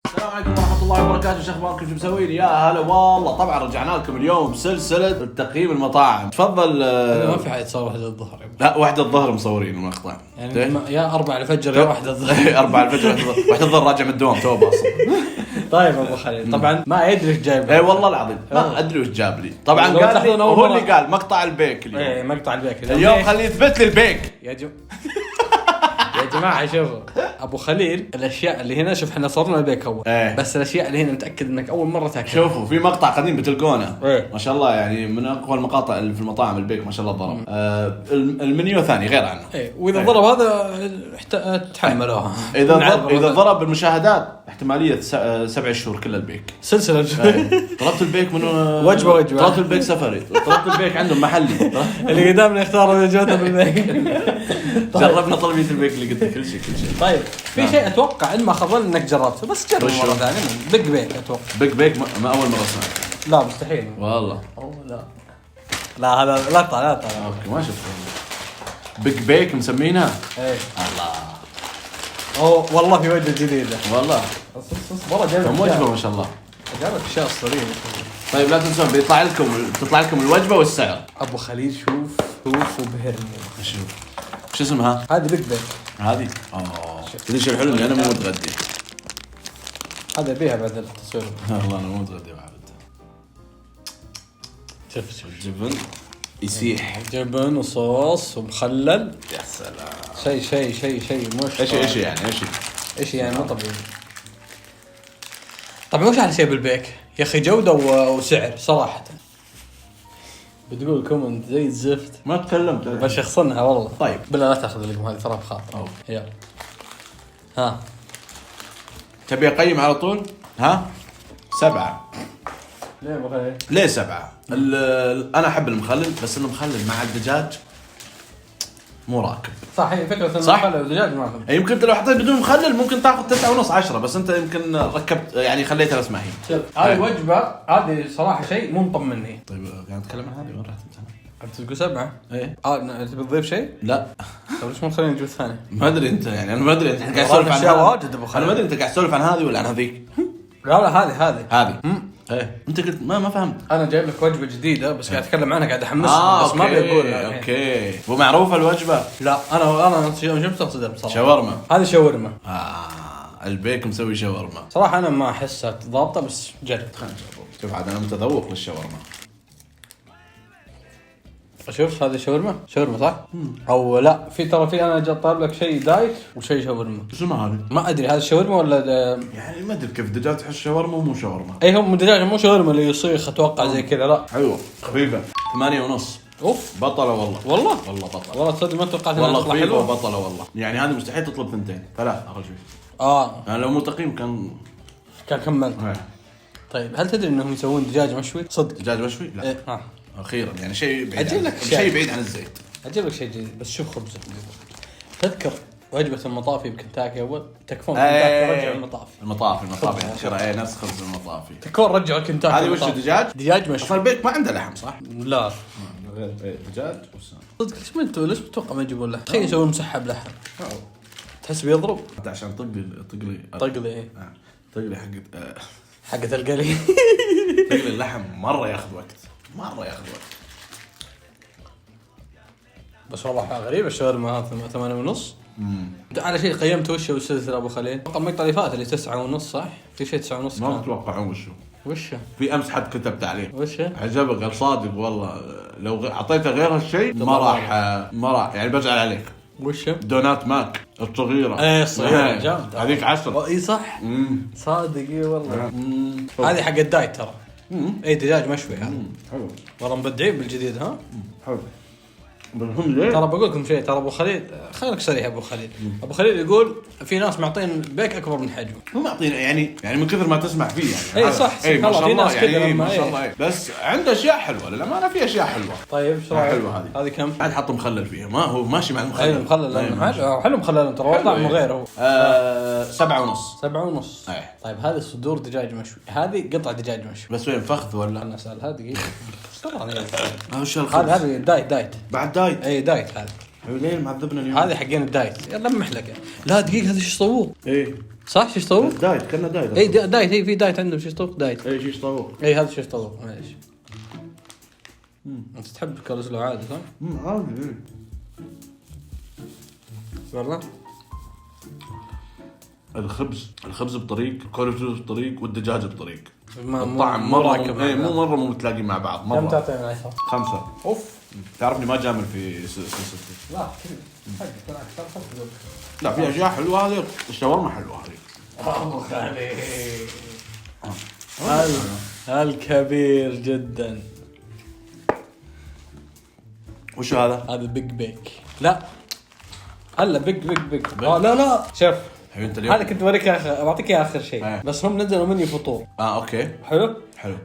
السلام عليكم ورحمة الله وبركاته، شو اخباركم؟ شو مسوين؟ يا هلا والله. طبعا رجعنا لكم اليوم بسلسلة تقييم المطاعم. تفضل. ما في حد يصور واحدة الظهر. لا، واحدة الظهر مصورين المقطع يعني يا 4 الفجر يا واحدة الظهر. 4 الفجر واحدة الظهر راجع من الدوام توبة اصلا. طيب ابو خليل طبعا ما يدري ايش جايب. اي والله العظيم ما ادري وش جاب لي. طبعا قال لي هو اللي قال مقطع البيك اليوم. ايه مقطع البيك اليوم خليه يثبت لي البيك يا جماعة شوفوا أبو خليل الأشياء اللي هنا، شوف احنا صرنا البيك أول بس الأشياء اللي هنا متأكد إنك أول مرة تاكل. شوفوا في مقطع قديم بتلقونه ما شاء الله، يعني من أقوى المقاطع اللي في المطاعم البيك ما شاء الله ضرب. المنيو ثاني غير عنه. وإذا ضرب هذا تحملوها. إذا ضرب المشاهدات احتمالية 7 شهور كل البيك سلسلة. طلبت البيك من وجبة طلبت البيك سفري، طلبت البيك عندهم محلي. اللي قدامنا يختار جودة بالبيك. جربنا طلبية البيك اللي قلت كل شيء. طيب في شيء اتوقع ان ما خبرنا انك جربته، بس جرب مره ثانيه. بيج بيك اتوقع. بيج بيك ما اول مره اسمع. لا مستحيل والله. لا هذا لا طلع. اوكي ما شفت بيج بيك مسمينها. ايه الله. والله في وجبه جديده والله. والله جايب وجبه ما شاء الله. جايب اشياء اسطوريه. طيب لا تنسون تطلع لكم الوجبه والسعر. ابو خليل شوف وبهرني. شو اسمها؟ هذه بيج بيك. هذه تدري شو الحلو اني انا مو متغدي. هذا بيها بعد التصوير. والله انا مو متغدي بعد. شوف جبن يسيح، جبن وصوص ومخلل. يا سلام. شيء مش ايش يعني مو طبيعي. طبعا وش على شيء بالبيك يا اخي، جوده وسعر صراحه. بتقول كومنت زي الزفت، ما تكلمت بس شخصنها والله. طيب بالله لا تاخذ لكم هذه ترى بخاطر. يلا ها تبي اقيم على طول؟ ها 7. ليه ابو خليل؟ ليه 7؟ انا احب المخلل، بس المخلل مع الدجاج مو راكب. صح، هي فكره المخلل والدجاج ما أخذ. يمكن انت لو حطيت بدون مخلل ممكن تاخذ 9.5 10، بس انت يمكن ركبت يعني خليتها اسمها هي. هذه وجبه، هذه صراحه شيء مو مطمني. طيب قاعد اتكلم عن هذه وين رحت انت؟ انت تقول 7؟ ايه تبي تضيف شيء؟ لا طيب ليش ما نخلينا نجيب الثاني؟ ما ادري انت، يعني انا ما ادري انت قاعد تسولف عن واجد ابو خالد. انا ما ادري انت قاعد تسولف عن هذه ولا عن هذيك. لا هذه ايه انت قلت ما فهمت. انا جايب لك وجبه جديده بس قاعد اتكلم عنها، قاعد احمسك بس ما بقول. اوكي ومعروفه الوجبه. لا انا شفت صدم صراحه. شاورما. هذه شاورما. البيك مسوي شاورما. صراحه انا ما احسها ضابطه بس جرب. شوف عاد انا متذوق للشاورما. شوف هذه شاورما صح؟ او لا في انا جاي طالب لك شيء دايت وشيء شاورما. شو اسمها هذه؟ ما ادري هذا شاورما ولا يعني ما ادري كيف دجاج تحس شاورما ومو شاورما. اي هم دجاج مو شاورما اللي يصيخ اتوقع زي كذا. لا ايوه خفيفه 8.5. اوف بطله والله بطله. والله تصدق ما توقعت والله خفيفه وبطله والله. يعني هذه مستحيل تطلب 2 3 اقل شيء. يعني لو مو تقييم كان كملت. طيب هل تدري انهم يسوون دجاج مشوي؟ صدق دجاج مشوي؟ لا اخيرا يعني شيء بعيد. اجيب لك شيء بعيد عن الزيت. اجيب لك شيء جديد بس شوف خبزه. تذكر وجبه المطافي بكنتاكي اول؟ تكفون كنتاكي رجعوا المطافي يعني شراء نفس خبز المطافي. تكفون رجعوا كنتاكي. هذه وش دجاج مشوي. اصلا البيك ما عنده لحم صح؟ لا دجاج صدق. ليش بتتوقع ما يجيبون لحم؟ تخيل يسوون مسحب لحم تحس بيضرب. انت عشان طقلي طقلي حقت القلي. طقلي اللحم مره ياخذ وقت. بس والله غريب الشاورما هذا 8.5. على شيء قيمت وشه والسلسله ابو خليل. رقم المقطع اللي فات اللي 9.5 صح؟ في شيء 9.5 ما تتوقعون وشه في امس حد كتبت عليه عجبك قال صادق والله لو اعطيته غير هالشيء ما راح يعني بزعل عليك. وشه دونات ماك الصغيره. الصغيره جامد هذيك 10. اي صح صادق. اي والله هذه حق الدايت ترى. اي دجاج مشوي هذا. حلو والله مبدعين بالجديد. حلو ترى بقول لكم شيء. ترى ابو خليل خليك صريح. ابو خليل يقول في ناس معطين بيك اكبر من حجمه. مو معطين يعني من كثر ما تسمع فيه يعني. اي صح ما شاء الله يعني ما شاء الله. بس عنده اشياء حلوه للامانه. في اشياء حلوه. طيب ايش رايك؟ حلوه هذه كم؟ عاد حط مخلل فيها. ما هو ماشي مع المخلل. اي مخلل حلو مخلل ترى والله مو غيره. 7.5. طيب هذه صدور دجاج مشوي. هذه قطع دجاج مشوي بس وين فخذ ولا؟ انا اسال هذه دقيقه. وش الخبز؟ هذه دايت بعد دايت. اي دايت. هذا ليه معذبنا اليوم؟ هذه حقين الدايت، يلا محلك. لا دقيقة، هذا شيش طاووق. ايه صح شيش طاووق؟ دايت كنا دايت. اي دايت، اي في دايت عندهم شيش طاووق دايت. ايه شيش طاووق. اي هذا شيش طاووق معليش. انت تحب الكولسلو عادي صح؟ عادي ايه. والله الخبز بطريق، الكولسلو بطريق، والدجاج بطريق. الطعم مرة مو مرة مو متلاقين مع بعض مرة. كم تعطي من 10؟ 5. اوف. تعرفني ما جامل في سلسلتي. لا حقك لا في اشياء حلوه، هذه الشاورما حلوه هذه. ابو خالد الكبير جدا. وش هذا؟ هذا بيج بيك. لا هلا بيج لا شوف انت اليوم هذا كنت بوريك بعطيك اياه اخر شيء. بس هم نزلوا مني فطور. اوكي حلو.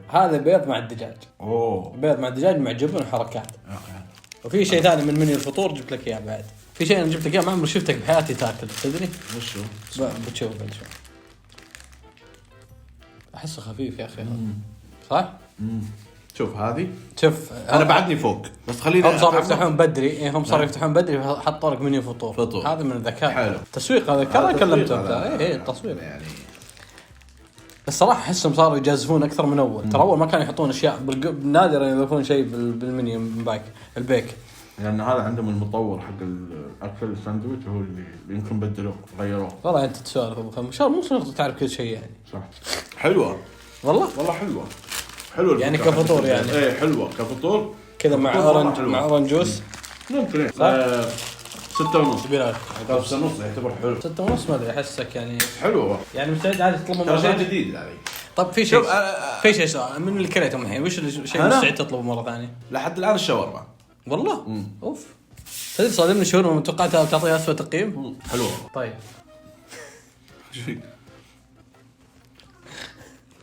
هذا بيض مع الدجاج. اوه بيض مع الدجاج مع جبن وحركات. اوكي. وفي شيء ثاني من منيو الفطور جبت لك اياه بعد. في شيء انا جبت لك اياه ما عمري شفتك بحياتي تاكل، تدري؟ وشو؟ بتشوف بعد شوي. احسه خفيف يا اخي هذا. صح؟ شوف هذه، شوف انا بعدني فوق بس خليني. هم صاروا يفتحون بدري، هم صاروا يفتحون بدري حطوا لك منيو فطور. هذا من الذكاء. حلو. تسويق هذا كذا كلمته انت. اي التصوير يعني. الصراحه احسهم صاروا يجازفون اكثر من اول. ترى اول ما كانوا يحطون اشياء نادرا يضيفون شيء بالمنيو من باك البيك. لان هذا عندهم المطور حق الاكل الساندويتش هو اللي يمكن بدلوه غيروه. والله انت تسولف ابو فهد، مو شرط تعرف كل شيء يعني. صح. حلوه والله حلوه يعني كفطور يعني. ايه حلوه كفطور كذا مع اورنج جوس ممكن. 6.5 بيراك. 5.5 يعتبر حلو. 6.5 ما ادري احسك يعني حلوه يعني مستعد عادي تطلبه ترى شيء جديد يعني. طب في شيء سؤال من اللي كليتهم الحين، وش الشيء مستعد تطلبه مره ثانيه؟ لحد الان الشاورما. والله اوف. تدري صادمني شاورما توقعتها بتعطيها اسوء تقييم. حلوه. طيب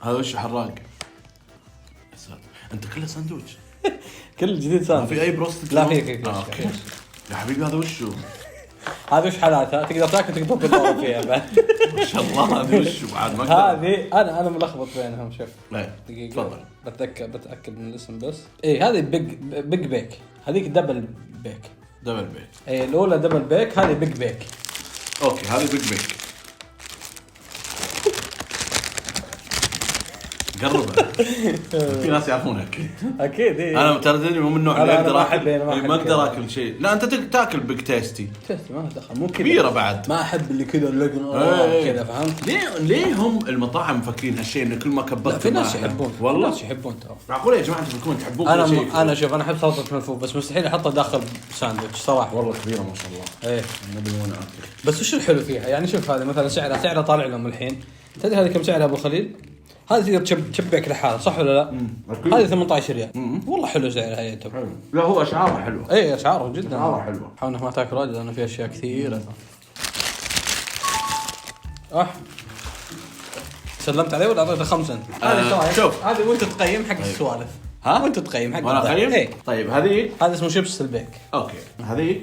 هذا وش حراق؟ انت كله ساندويتش. كل جديد ساندويتش. في اي بروست؟ لا في اوكي يا حبيبي. هذا وشو؟ هذا وش حالاتها؟ تقدر تاكل تقدر تطور فيها بعد. ما شاء الله. هذه وشو بعد ما هذه انا ملخبط بينهم. شوف دقيقه تفضل بتاكد من الاسم بس. ايه هذه بيج بيك، هذيك دبل بيك. ايه الاولى دبل بيك، هذه بيج بيك. اوكي هذه بيج بيك. قربها. في ناس يعرفونها اكيد. انا ترى مو من النوع اللي ما اقدر اكل شيء. لا انت تاكل بيج تيستي ما له دخل، مو كذا كبيره بعد. ما احب اللي كذا اللقن كذا، فهمت؟ ليه هم المطاعم مفكرين هالشيء انه كل ما كبرت في ناس يحبون. والله ناس يحبون ترى. معقول يا جماعه انتم تكونوا تحبون كل شيء؟ انا شوف انا احب سلطه ملفوف بس مستحيل احطها داخل ساندويتش صراحه. والله كبيره ما شاء الله. ايه نبي وانا اكل. بس وش الحلو فيها يعني؟ شوف هذا مثلا سعرها طالع لهم الحين. تدري هذه كم سعرها ابو خليل؟ هذه تقدر تشبك لحالها صح ولا لا؟ هذه 18 ريال. والله حلو سعرها يعتبر. لا هو اشعاره حلوه. اي اشعاره جدا حلوه. حاول انك ما تاكل واجد لانه في اشياء كثيره. سلمت عليه ولا اعطيته 5 انت؟ هذه شوف هذه وانت تقيم حق السوالف. وانت تقيم حق وانا اقيم. ايه. طيب هذه هذا اسمه شيبس البيك. اوكي هذه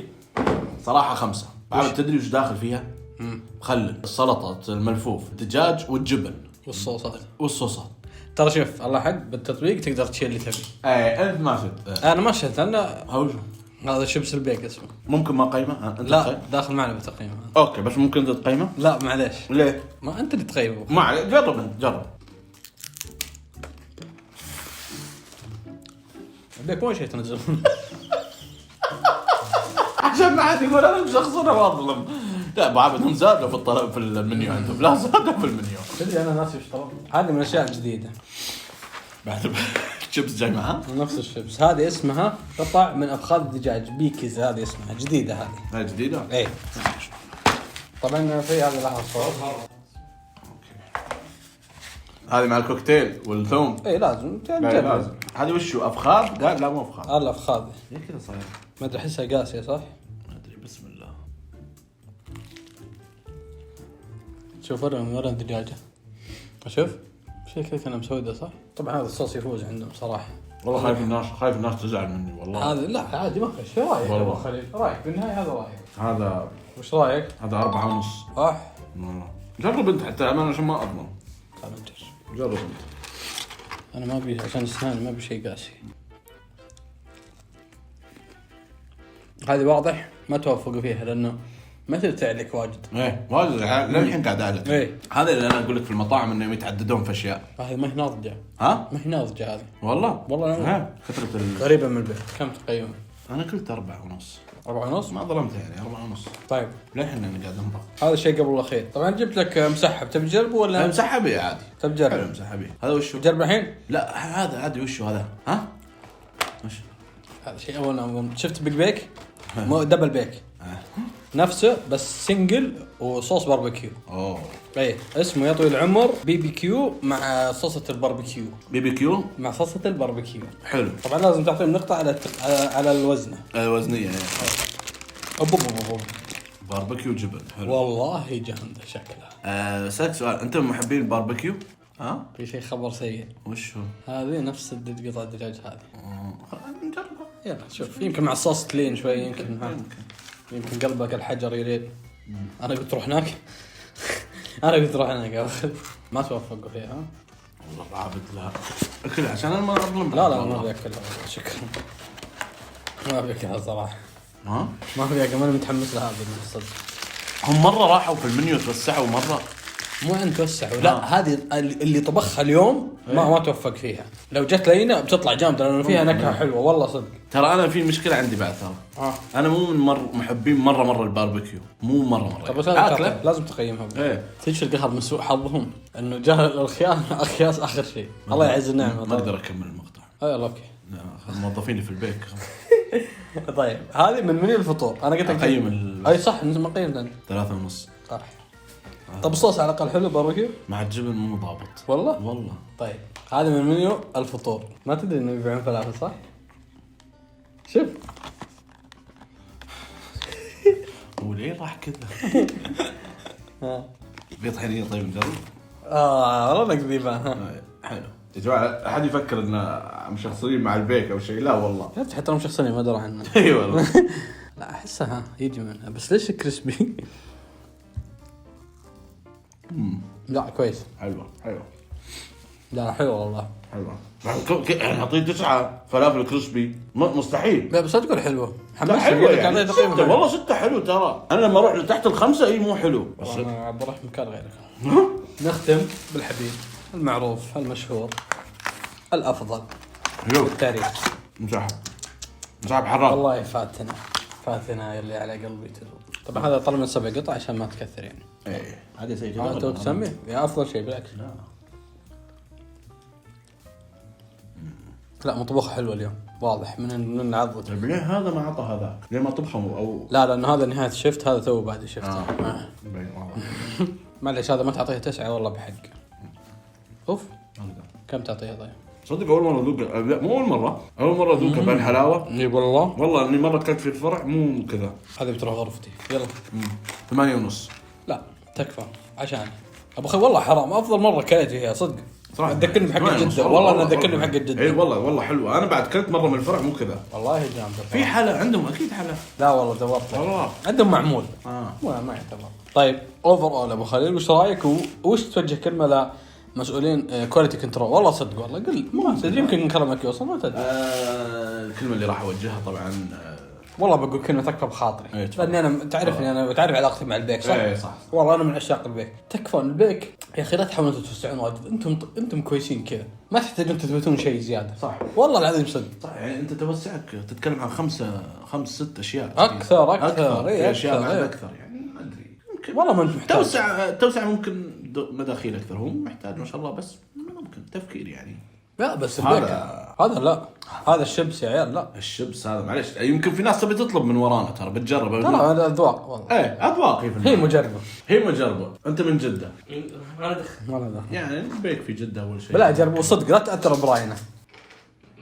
صراحه 5. بعد تدري وش داخل فيها؟ خل السلطه الملفوف الدجاج والجبن والصوصات. ترى شوف الله حق بالتطبيق تقدر تشيل اللي تبي. ايه انت ما شفت. انا ما شفت انا هوش. هذا شيبس البيك اسمه. ممكن ما قيمه انت؟ لا داخل معنا بتقييمه. اوكي بس ممكن انت تقيمه؟ لا معليش. ليه؟ ما انت اللي تقيمه. ما عليك جرب انت جرب. البيك مو شيء تنزل. عشان ما حد يقول انا مشخصنه واظلم. لا ابو عابد هم زادوا في الطلب في المنيو عندهم. لا زادوا في المنيو. تدري انا ناسي وش طلب. هذه من الاشياء الجديده. بعد شيبس جاي معها نفس الشيبس. هذه اسمها قطع من افخاذ الدجاج بيكيز. هذه اسمها جديده. هذه جديده. ايه طبعا في هذا لها صوص. هذه مع الكوكتيل والثوم. ايه لازم لازم. هذه وشو افخاذ؟ لا مو افخاذ. الافخاذ ليه كذا صاير؟ ما ادري احسها قاسيه صح؟ ما ادري بسم الله. شوف ورا الدجاجه. شوف شيء كذا كان مسوده صح؟ طبعا هذا الصوص يفوز عندهم صراحه. والله خايف الناس تزعل مني والله. هذا لا عادي ما في. شو رايك ابو خليل؟ رايك بالنهايه هذا رايك. هذا وش رايك؟ هذا 4.5. والله جرب انت حتى انا عشان ما اضمن. تعال جرب انت. انا ما ابي عشان اسناني ما ابي شيء قاسي. هذه واضح ما توفقوا فيها لانه ما ترتع لك واجد. ايه واجد للحين قاعد اعلق. ايه هذا اللي انا اقول لك في المطاعم انهم يتعددون في اشياء. هذه ما هي ناضجه. ها ما هي ناضجه هذه والله لا. كثرة قريبه من البيت. كم تقييمه؟ انا قلت 4.5. 4.5 ما ظلمت يعني 4.5. طيب للحين انا قاعد انضغط. هذا الشيء قبل الاخير. طبعا جبت لك مسحب تبي تجربه ولا مسحبي عادي؟ تبي تجرب؟ حلو مسحبي. هذا وشو؟ تجرب الحين؟ لا هذا عادي. وشو هذا؟ ها وش هذا شيء اول شفت بيج بيك مو دبل بيك نفسه بس سنجل وصوص باربيكيو. اوه ايه اسمه يا طويل العمر بي بي كيو مع صوصة الباربيكيو. بي بي كيو مع صوصة الباربيكيو. حلو. طبعا لازم تعطيهم نقطة على الوزنة. الوزنية أوب أوب أوب أوب. باربيكيو جبن حلو والله جامدة شكلها. سألك سؤال، انتم محبين الباربيكيو؟ ها في شيء خبر سيء. وش هو؟ هذه نفس قطع الدجاج هذه. نجربها. يلا شوف يمكن مع الصوص تلين شوي يمكن قلبك الحجر يريد. انا قلت روح هناك. انا قلت روح هناك ما توفقوا فيها. والله عابد لها اكلها عشان انا ما اظلم. لا ما ابي اكلها شكرا. ما ابي اكلها صراحه. ها ما ابي اكلها. انا متحمس لها بالصدق. هم مرة راحوا في المنيو توسعوا مرة. مو أن توسعوا لا هذه اللي طبخها اليوم ما توفق فيها. لو جت لينا بتطلع جامدة لأنه فيها نكهة حلوة والله صدق. ترى أنا في مشكلة عندي بعد ترى. أنا مو من محبين مرة الباربيكيو مو مرة. طب بس لازم تقيمها. إيه تيجي القهر من سوء حظهم إنه جاء الخياس آخر شيء. الله يعز النعمة. ما أقدر أكمل المقطع. يلا أوكي. موظفيني في البيك. طيب هذه من منيو الفطور. أنا قلت أقيم أي صح ما قيمت أنت 3.5. صح. طب الصوص على الأقل حلو باربيكيو مع الجبن مو ضابط والله. طيب هذا من منيو الفطور. ما تدري إنه يبيعون فلافل صح؟ شوف وليه راح كذا. في طحينية طيب نجرب. والله نكذبة. حلو يا جماعة. أحد يفكر إن مشخصين مع البيك أو شيء؟ لا والله. حتى لو شخصيا ما أدري عنه. اي والله. لا أحسها يجي منها بس ليش كريسبي. لا كويس. حلوة لا حلو والله. حلوة. نعطيه 9 فلافل كريسبي مستحيل. لا بس تقول حلوة. حلوة يعني 6 والله 6 حلو ترى. أنا لما أروح لتحت ال5 أي مو حلو. بس أنا عبد الرحمن مكان غيرك. نختم بالحبيب المعروف المشهور الأفضل. التاريخ. مسحب حرام. والله فاتنا اللي على قلبي طبعا هذا طلب من 7 قطع عشان ما تكثر يعني. ايه هذا زي كذا. انت تسميه يا افضل شيء بالعكس. لا مطبوخ حلو اليوم واضح من عضته. ليه هذا ما عطى هذاك؟ ليه ما طبخه او لا لان هذا نهايه الشفت. هذا تو بعد الشفت. معليش هذا ما تعطيه 9 والله بحق. اوف كم تعطيه طيب؟ صدق اول مره ذوق. لا مو اول مره ذوق بالحلاوه. اي والله اني مره اكلت في الفرع مو كذا. هذه بتروح غرفتي يلا. 8.5. لا تكفى عشان ابو اخي والله حرام. افضل مره كلت فيها صدق. تذكرني بحق جده والله. انا ذكرني بحق جده. اي والله حلوه. انا بعد كلت مره من الفرع مو كذا. والله جامده. في حلا عندهم اكيد حلا. لا والله دورت والله عندهم معمول. ما يعتبر. طيب اوفر اول ابو خليل وش رايك وش توجه كلمه لمسؤولين كواليتي كنترول؟ والله صدق والله قل ما تدري يمكن كلامك يوصل ما تدري. الكلمه اللي راح اوجهها طبعا والله بقول كلمه تكفى بخاطري. لاني انا تعرفني انا تعرف علاقتي مع البيك صح؟ اي صح. والله انا من عشاق البيك. تكفى البيك يا اخي. لا تحاولون تتوسعون واجد. انتم كويسين كذا ما تحتاجون تثبتون شيء زياده. صح والله العظيم صدق. صح يعني انت توسعك تتكلم عن 5-6 اشياء اكثر في اشياء اكثر يعني ما ادري يمكن والله ما انت محتاج توسع ممكن مداخيل اكثر. هو محتاج ما شاء الله بس ممكن تفكير يعني. لا بس هذا لا هذا الشبس يا عيال. لا الشبس هذا معلش يمكن في ناس تبي تطلب من ورانا ترى بتجربه. ترى هذا اذواق والله. ايه اذواق. هي مجربه. انت من جده ما دخل يعني بيك في جده اول شيء. بلا جربوا صدق لا تاثر براينا.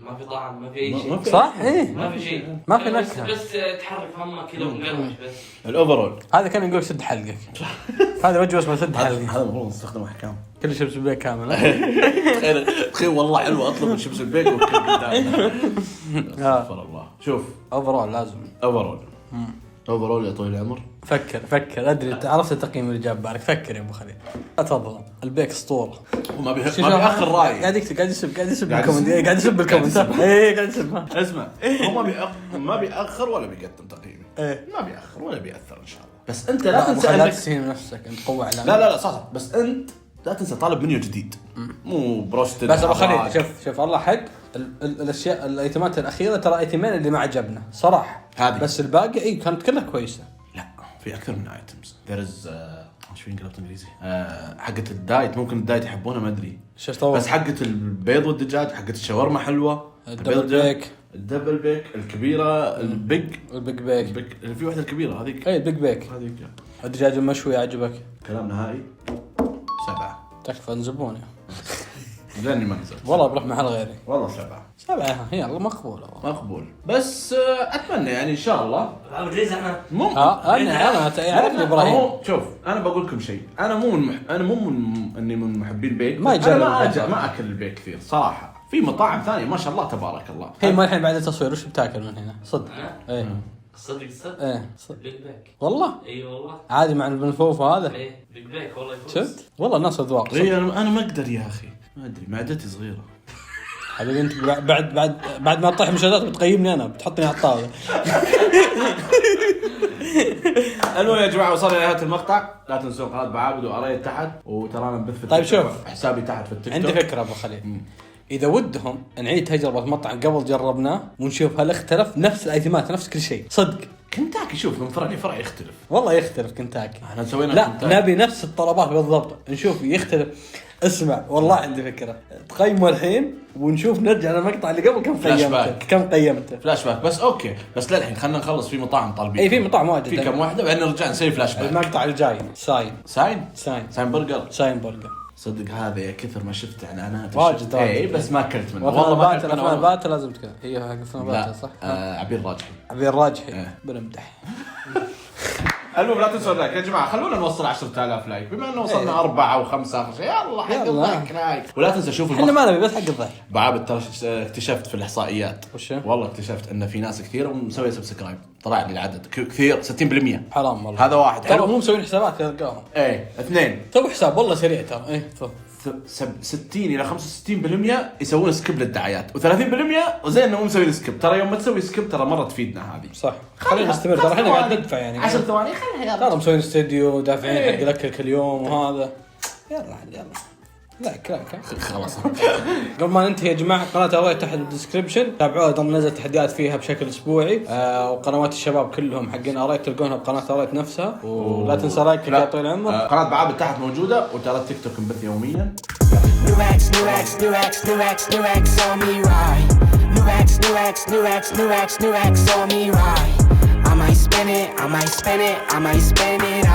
ما في طعم ما في اي شيء صح ايه ما في شيء ما في نكهه بس تحرك همك كذا ومقرمش بس. الاوفرول هذا كان يقول سد حلقك. هذا وجه اسمه سد حلقك. هذا المفروض نستخدمه احكام. كل شيبس البيك كامل. تخيل والله حلو اطلب من شيبس البيك وكل قدامي. استغفر الله. شوف اوفرول لازم اوفرول يا طويل العمر فكر ادري انت عرفت التقييم اللي جاب بالك. فكر يا ابو خليل. اتفضل. البيك اسطوره وما بيأخر راي. قاعد يسب بالكومنت. قاعد يسب بالكومنت. قاعد يسب. اسمع هو ما بيأخر ولا بيقدم تقييم. ما بيأخر ولا بيأثر ان شاء الله. بس انت لا تنسى لا تسهين نفسك. انت قوة اعلام. لا صح. بس انت لا تنسى طالب منيو جديد مو بروستد. بس ابو خليل شوف الله حق الاشياء الايتمات الاخيره ترى ايتمين اللي ما عجبنا صراحه هذه. بس الباقي كانت كلها كويسه. لا في اكثر من ايتمز. ذيرز شو انقلبت انجليزي. حقه الدايت ممكن الدايت يحبونها ما ادري. بس حقه البيض والدجاج حقه الشاورما حلوه. الدبل بيك الكبيره. البيج بيك اللي في واحده الكبيره هذيك. اي البيج بيك هذيك. الدجاج المشوي عجبك؟ كلام نهائي 7. تكفى نزبوني لاني ما نزلت والله بروح محل غيري. والله 7 هي الله مقبول. بس اتمنى يعني ان شاء الله ليش احنا ممكن انا تعرفني ابراهيم. شوف انا بقول لكم شيء. انا مو اني من محبين البيك. ما اكل البيك كثير صراحه. في مطاعم ثانيه ما شاء الله تبارك الله. هي ما الحين بعد التصوير وش بتاكل من هنا صدق؟ ايه صدق ايه بيج بيك والله. اي والله عادي مع الملفوف هذا. ايه بيج بيك والله يفوز. شفت والله الناس اذواق. انا ما اقدر يا اخي ما ادري معدتي صغيره. حبيبي انت بعد ما تطيح مشاهدات بتقيمني انا بتحطني على الطاوله. المهم يا جماعه وصلنا لنهايه المقطع. لا تنسون قناه بعابد واريد تحت وترانا نبث في طيب شوف حسابي تحت في التيك توك. عندي فكره ابو خليل. اذا ودهم نعيد تجربه مطعم قبل جربناه ونشوف هل اختلف نفس الايتمات نفس كل شيء صدق. كنتاكي شوف من فرع لفرع يختلف والله يختلف كنتاكي. احنا سوينا لا كنتاكي. نبي نفس الطلبات بالضبط نشوف يختلف. اسمع والله عندي فكره تقيموا الحين ونشوف نرجع للمقطع اللي قبل كم قيمته فلاش باك. بس اوكي بس للحين خلينا نخلص في مطاعم طالبين. اي في مطاعم واجد في كم واحده بعدين نرجع نسوي فلاش باك. المقطع الجاي ساين برجر. صدق هذا يا كثر ما شفت اعلانات واجد اي بس ما اكلت منه والله. ما اكلت منه. بات لازم تكون هي حق فنبات صح. عبير راجحي بنمدح. المهم لا تنسوا اللايك يا جماعه. خلونا نوصل 10,000 لايك بما انه وصلنا 4 أو 5 اخر شيء. يلا حق الضحك لايك. ولا تنسى شوف احنا ما نبي بس حق الضحك. بعد ترى اكتشفت في الاحصائيات. وش والله اكتشفت ان في ناس كثير مسويه سبسكرايب. طلع لي العدد كثير 60%. حرام والله. هذا واحد ترى مو مسوين حسابات تلقاهم. ايه 2 سوي حساب والله سريع ترى. ايه 60 إلى 65% يسوون سكيب للدعايات و30% وزين انه مو مسوي سكيب. ترى يوم ما تسوي سكيب ترى مره تفيدنا هذه صح. خلينا نستمر ترى احنا قاعد ندفع يعني 10 ثواني خلينا ترى مسوين استديو دافعين حق الاكل كل يوم وهذا. يلا لا خلاص. قبل ما ننتهي يا جماعه قناه أرايد تحت الديسكربشن تابعوها ضمن نزل تحديات فيها بشكل اسبوعي. وقنوات الشباب كلهم حقين أرايد تلقونها بقناه أرايد نفسها. ولا تنسى لايك يا طويل العمر. قناه بعابد تحت موجوده وترى التيك توك نبث يوميا. New X on me right. I might spend it